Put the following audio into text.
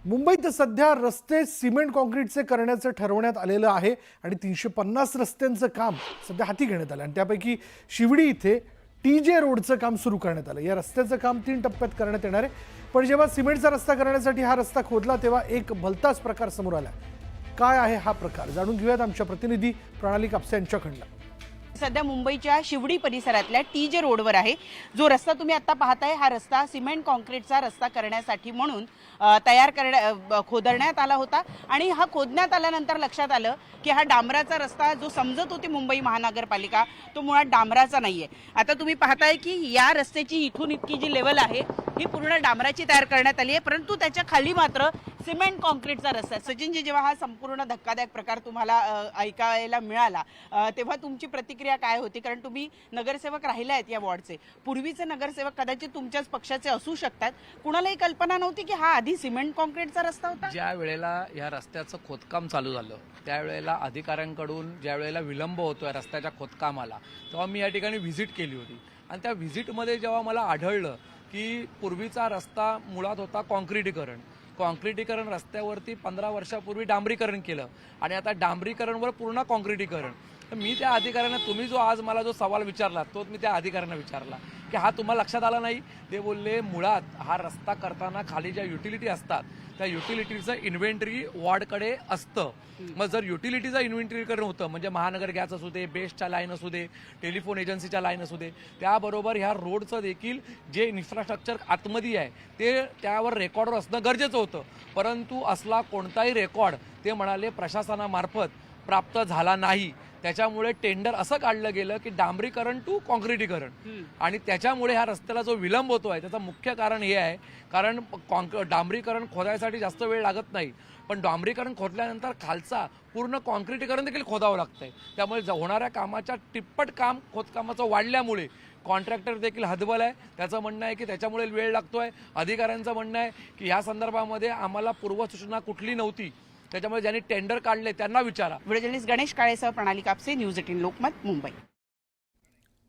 मुंबईत सध्या रस्ते सिमेंट कॉन्क्रीटचे करण्याचं ठरवण्यात आलेलं आहे आणि 350 रस्त्यांचं काम सध्या हाती घेण्यात आलं आणि त्यापैकी शिवडी इथे TJ रोडचं काम सुरू करण्यात आलं। या रस्त्याचं काम 3 टप्प्यात करण्यात येणार आहे। पण जेव्हा सिमेंटचा रस्ता करण्यासाठी हा रस्ता खोदला तेव्हा एक भलताच प्रकार समोर आला। काय आहे हा प्रकार जाणून घेऊयात आमच्या प्रतिनिधी प्रणाली कापसे यांच्याकडनं। सध्या मुंबईच्या शिवडी परिसरातल्या TJ रोडवर आहे। जो रस्ता तुम्ही आता पाहताय हा रस्ता सिमेंट कॉन्क्रीटचा रस्ता करण्यासाठी म्हणून खोदण्यात आला होता आणि हा खोदण्यात आल्यानंतर लक्षात आलं की हा डांबराचा रस्ता जो समजत होती मुंबई महानगरपालिका तो मुळात डांबराचा नाहीये। आता तुम्ही पाहताय की या रस्त्याची इथून इतकी जी लेवल आहे ही पूर्ण डांबराची तयार करण्यात आली आहे, परंतु त्याच्या खाली मात्र सिमेंट कॉन्क्रीटचा रस्ता आहे। सचिनजी, जेव्हा हा संपूर्ण धक्कादायक प्रकार तुम्हाला ऐकायला मिळाला तेव्हा तुमची प्रतिक्रिया काय होती? कारण तुम्ही नगरसेवक राहिले आहेत या वॉर्डचे, पूर्वीचे नगरसेवक कदाचित तुमच्याच पक्षाचे असू शकतात, कुणालाही कल्पना नव्हती की हा आधी सिमेंट कॉन्क्रीटचा रस्ता होता। ज्या वेळेला या रस्त्याचं खोदकाम चालू झालं त्यावेळेला अधिकाऱ्यांकडून ज्या वेळेला विलंब होतोय रस्त्याच्या खोदकामाला तेव्हा मी या ठिकाणी व्हिजिट केली होती आणि त्या व्हिजिटमध्ये जेव्हा मला आढळलं की पूर्वीचा रस्ता मुळात होता कॉन्क्रिटीकरण रस्त्यावरती 15 वर्षापूर्वी डांबरीकरण केलं आणि आता डांबरीकरणवर पूर्ण कॉन्क्रिटीकरण। तर मी त्या अधिकाऱ्यांना, तुम्ही जो आज मला जो सवाल विचारला तो मी त्या अधिकाऱ्यांना विचारला की हा तुम्हाला लक्षात आला नाही? ते बोलले मुळात हा रस्ता करताना खाली ज्या युटिलिटी असतात त्या युटिलिटीचं इन्व्हेंटरी वॉर्डकडे असतं। मग जर युटिलिटीचं इन्व्हेंटरीकरण होतं म्हणजे महानगर गॅस असू दे, बेस्टच्या लाईन असू दे, टेलिफोन एजन्सीच्या लाईन असू दे, त्याबरोबर ह्या रोडचं देखील जे इन्फ्रास्ट्रक्चर आतमध्ये आहे ते त्यावर रेकॉर्डवर असणं गरजेचं होतं, परंतु असला कोणताही रेकॉर्ड ते म्हणाले प्रशासनामार्फत प्राप्त झाला नाही। त्याच्यामुळे टेंडर असं काढलं गेलं की डांबरीकरण टू कॉन्क्रिटीकरण आणि त्याच्यामुळे ह्या रस्त्याला जो विलंब होतोय त्याचं मुख्य कारण हे आहे कारण डांबरीकरण खोदायसाठी जास्त वेळ लागत नाही, पण डांबरीकरण खोदल्यानंतर खालचा पूर्ण कॉन्क्रिटीकरण देखील खोदावं लागतंय। त्यामुळे होणाऱ्या कामाच्या तिप्पट काम खोदकामाचं वाढल्यामुळे कॉन्ट्रॅक्टर देखील हतबल आहे। त्याचं म्हणणं आहे की त्याच्यामुळे वेळ लागतोय। अधिकाऱ्यांचं म्हणणं आहे की या संदर्भामध्ये आम्हाला पूर्वसूचना कुठली नव्हती, त्याच्यामुळे ज्यांनी टेंडर काढले त्यांना विचारा। व्हिडिओ जर्नलिस्ट गणेश काळेसह प्रणाली कापसे, न्यूज 18 लोकमत, मुंबई।